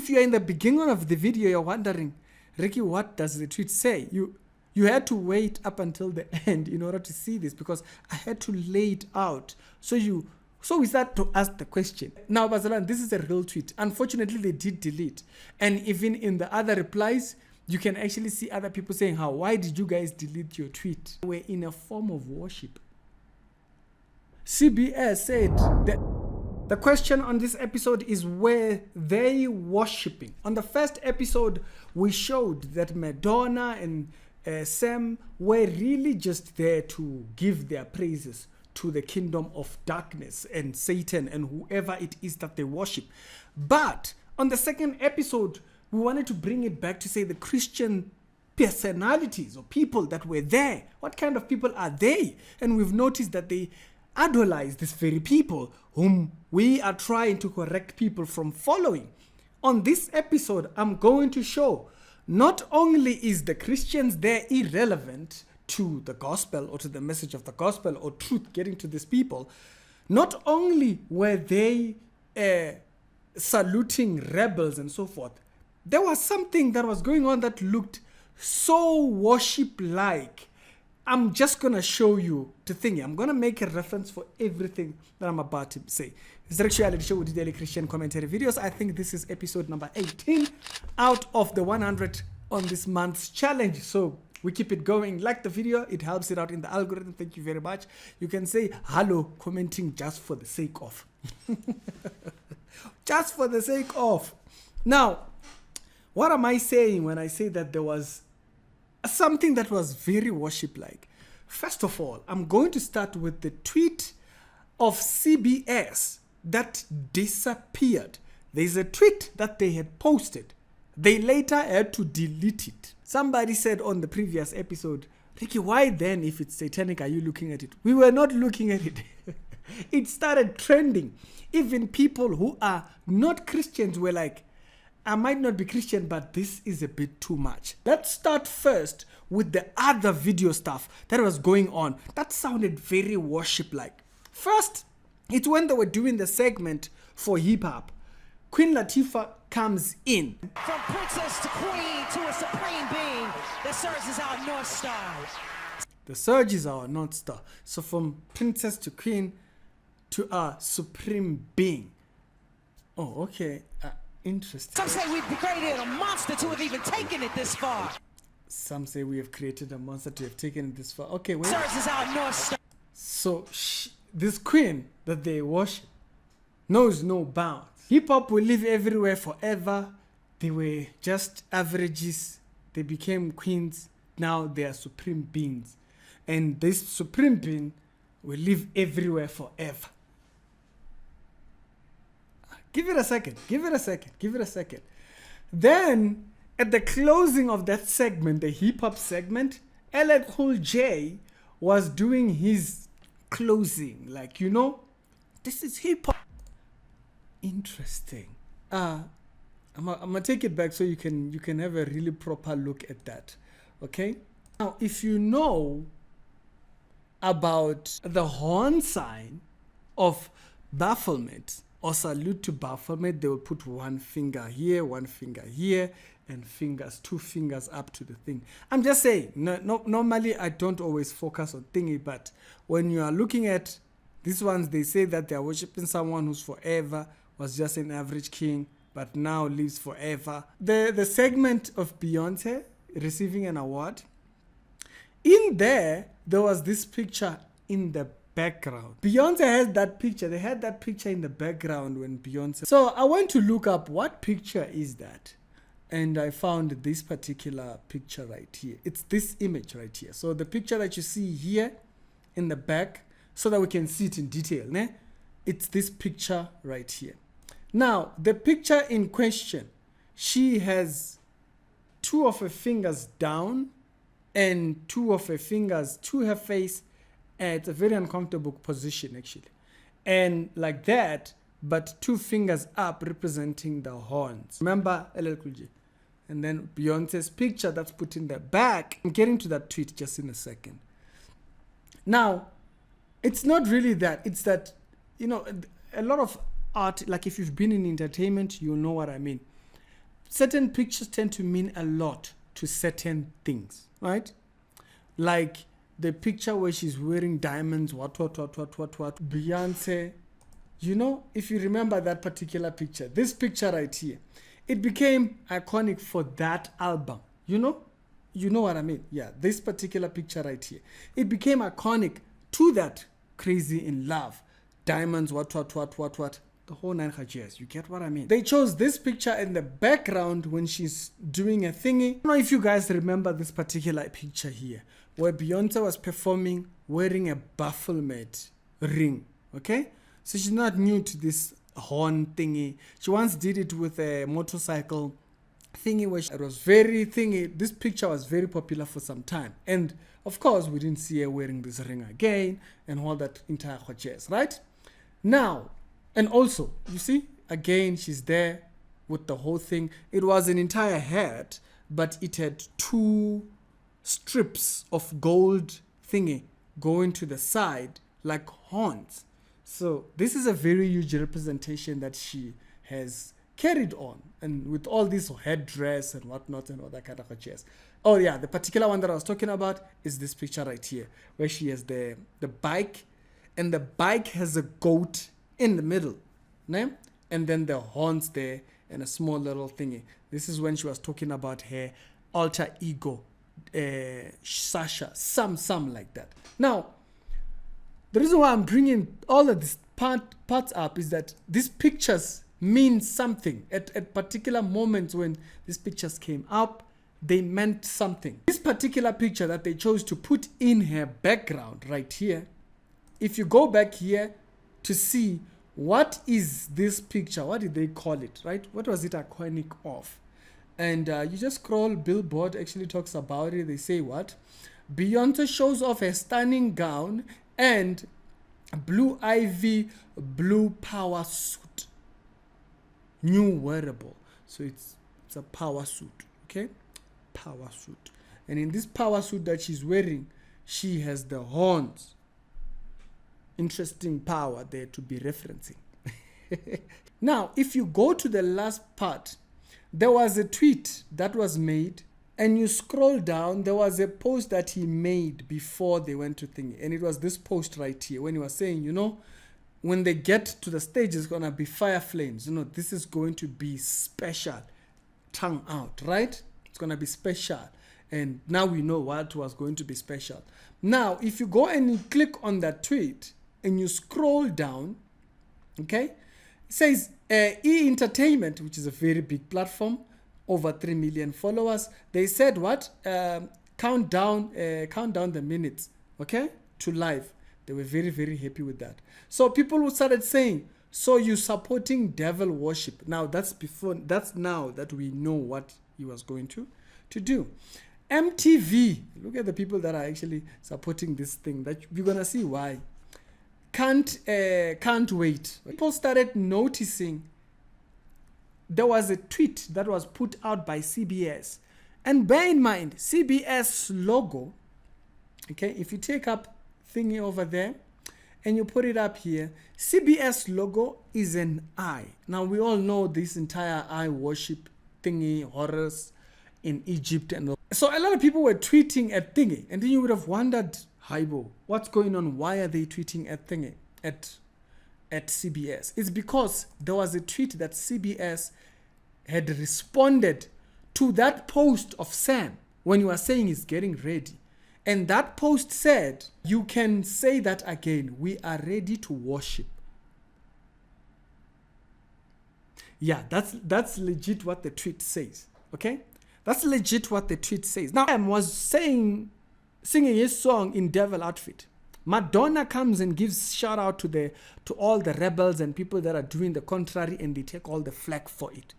if you're in the beginning of the video, you're wondering, Ricky, what does the tweet say? You had to wait up until the end in order to see this, because I had to lay it out. So we start to ask the question. Now, Bazalan, this is a real tweet. Unfortunately, they did delete. And even in the other replies, you can actually see other people saying, why did you guys delete your tweet? We're in a form of worship. CBS said that the question on this episode is, were they worshipping? On the first episode, we showed that Madonna and Sam were really just there to give their praises to the kingdom of darkness and Satan and whoever it is that they worship. But on the second episode, we wanted to bring it back to say the Christian personalities or people that were there. What kind of people are they? And we've noticed that they idolize these very people whom we are trying to correct people from following. On this episode, I'm going to show not only is the Christians there irrelevant to the gospel or to the message of the gospel or truth getting to these people, not only were they saluting rebels and so forth, there was something that was going on that looked so worship-like. I'm just going to show you the thing. I'm going to make a reference for everything that I'm about to say. It's the Reality Show with Daily Christian Commentary Videos. I think this is episode number 18 out of the 100 on this month's challenge. So we keep it going. Like the video, it helps it out in the algorithm. Thank you very much. You can say hello commenting just for the sake of. Just for the sake of. Now, what am I saying when I say that there was something that was very worship-like? First of all, I'm going to start with the tweet of CBS that disappeared. There's a tweet that they had posted. They later had to delete it. Somebody said on the previous episode, Ricky, why then, if it's satanic, are you looking at it? We were not looking at it. It started trending. Even people who are not Christians were like, I might not be Christian, but this is a bit too much. Let's start first with the other video stuff that was going on. That sounded very worship-like. First, it's when they were doing the segment for hip-hop. Queen Latifah comes in. From princess to queen to a supreme being that serves as our North Star. The surge is our North Star. So from princess to queen to a supreme being. Oh, okay. Interesting. Some say we've created a monster to have even taken it this far. Some say we have created a monster to have taken it this far. Okay, wait. Serves as our North Star. So this queen that they worship knows no bounds. Hip-hop will live everywhere forever. They were just averages. They became queens. Now they are supreme beings. And this supreme being will live everywhere forever. Give it a second. Give it a second. Give it a second. Then, at the closing of that segment, the hip-hop segment, LL Cool J was doing his closing. Like, you know, this is hip-hop. Interesting. I'm gonna take it back so you can have a really proper look at that. Okay? Now, if you know about the horn sign of Baphomet, or salute to Baphomet, they will put one finger here, and two fingers up to the thing. I'm just saying, normally I don't always focus on thingy, but when you are looking at these ones, they say that they are worshiping someone who's forever, was just an average king, but now lives forever. The segment of Beyonce receiving an award, in there was this picture in the background. Beyonce has that picture. They had that picture in the background when Beyonce. So I went to look up what picture is that. And I found this particular picture right here. It's this image right here. So the picture that you see here in the back, so that we can see it in detail. Ne? It's this picture right here. Now, the picture in question, she has two of her fingers down and two of her fingers to her face. It's a very uncomfortable position, actually. And like that, but two fingers up representing the horns. Remember LL Cool J? And then Beyonce's picture that's put in the back. I'm getting to that tweet just in a second. Now, it's not really that. It's that, you know, a lot of art, like if you've been in entertainment, you'll know what I mean. certain pictures tend to mean a lot to certain things, right? Like the picture where she's wearing diamonds, what, Beyonce. You know, if you remember that particular picture, this picture right here, it became iconic for that album. You know what I mean? Yeah, this particular picture right here, it became iconic to that Crazy in Love, diamonds, what, the whole 9 years. You get what I mean? They chose this picture in the background when she's doing a thingy. I don't know if you guys remember this particular picture here, where Beyonce was performing wearing a Baphomet ring, okay? So she's not new to this horn thingy. She once did it with a motorcycle thingy, where it was very thingy. This picture was very popular for some time. And of course, we didn't see her wearing this ring again and all that entire jazz, right? Now, and also, you see, again, she's there with the whole thing. It was an entire hat, but it had 2 strips of gold thingy going to the side like horns. So this is a very huge representation that she has carried on, and with all this headdress and whatnot and all that kind of jazz. Oh yeah, the particular one that I was talking about is this picture right here, where she has the bike, and the bike has a goat in the middle, né? And then the horns there and a small little thingy. This is when she was talking about her alter ego, Sasha, some like that. Now, the reason why I'm bringing all of these parts up is that these pictures mean something. At particular moments when these pictures came up, they meant something. This particular picture that they chose to put in her background right here, if you go back here to see what is this picture, what did they call it, right? What was it iconic of? And you just scroll, Billboard actually talks about it. They say what? Beyonce shows off her stunning gown and Blue Ivy blue power suit. New wearable. So it's a power suit, okay? Power suit. And in this power suit that she's wearing, she has the horns. Interesting power there to be referencing. Now, if you go to the last part, there was a tweet that was made, and you scroll down, there was a post that he made before they went to thingy. And it was this post right here, when he was saying, you know, when they get to the stage, it's going to be fire flames. You know, this is going to be special. Tongue out, right? It's going to be special. And now we know what was going to be special. Now, if you go and you click on that tweet and you scroll down, okay, it says E Entertainment, which is a very big platform, over 3 million followers. They said what? Count down the minutes, okay, to live. They were very, very happy with that. So people started saying, so you supporting devil worship. Now that's now that we know what he was going to do. MTV, look at the people that are actually supporting this thing. That you're gonna see why. Can't wait. People started noticing there was a tweet that was put out by CBS. And bear in mind, CBS logo, okay, if you take up thingy over there and you put it up here, CBS logo is an eye. Now, we all know this entire eye worship thingy, horrors in Egypt. And so a lot of people were tweeting at thingy. And then you would have wondered, Haibo, what's going on? Why are they tweeting at thingy, at CBS? It's because there was a tweet that CBS had responded to that post of Sam when he was saying he's getting ready. And that post said, you can say that again. We are ready to worship. Yeah, that's legit what the tweet says. Okay? That's legit what the tweet says. Now, Sam was singing his song in devil outfit. Madonna comes and gives shout out to all the rebels and people that are doing the contrary, and they take all the flack for it.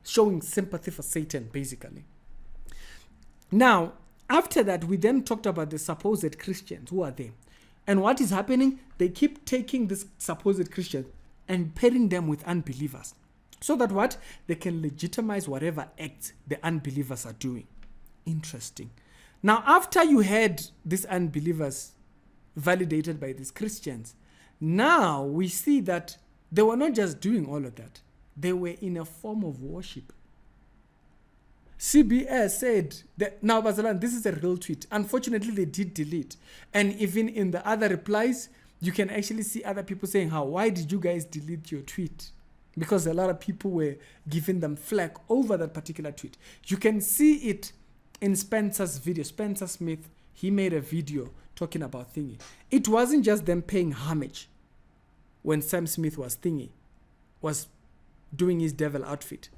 Showing sympathy for Satan, basically. Now, after that, we then talked about the supposed Christians. Who are they? And what is happening? They keep taking this supposed Christians and pairing them with unbelievers. So that what? They can legitimize whatever acts the unbelievers are doing. Interesting. Now, after you had these unbelievers validated by these Christians, now we see that they were not just doing all of that. They were in a form of worship. CBS said that, now Bazalan, this is a real tweet. Unfortunately, they did delete. And even in the other replies, you can actually see other people saying, why did you guys delete your tweet? Because a lot of people were giving them flack over that particular tweet. You can see it in Spencer's video. Spencer Smith, he made a video talking about thingy. It wasn't just them paying homage when Sam Smith was doing his devil outfit.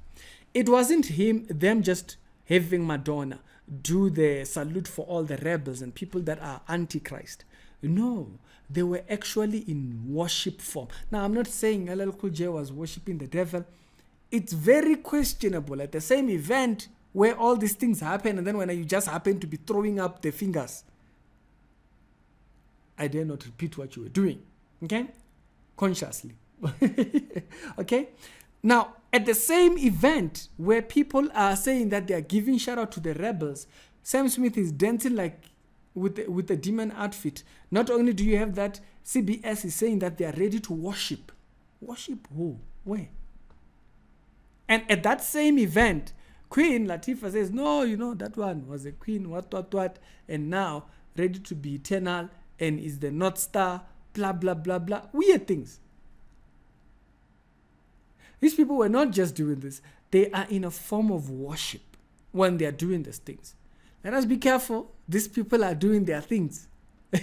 It wasn't them just having Madonna do the salute for all the rebels and people that are antichrist. No, they were actually in worship form. Now, I'm not saying LL Cool J was worshiping the devil. It's very questionable at the same event where all these things happen, and then when you just happen to be throwing up the fingers. I dare not repeat what you were doing, okay? Consciously, okay? Now, at the same event where people are saying that they are giving shout out to the rebels, Sam Smith is dancing like with the demon outfit. Not only do you have that, CBS is saying that they are ready to worship. Worship who? Where? And at that same event, Queen Latifah says, no, that one was a queen, what, and now ready to be eternal and is the North Star, blah, blah, blah, blah. Weird things. These people were not just doing this. They are in a form of worship when they are doing these things. Let us be careful. These people are doing their things.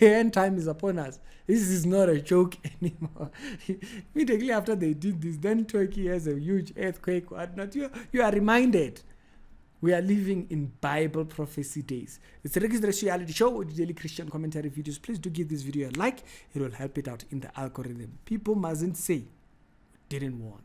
End time is upon us. This is not a joke anymore. Immediately after they did this, then Turkey has a huge earthquake. Whatnot. You are reminded. We are living in Bible prophecy days. It's the Rick's Reality Show with daily Christian commentary videos. Please do give this video a like. It will help it out in the algorithm. People mustn't say, didn't warn.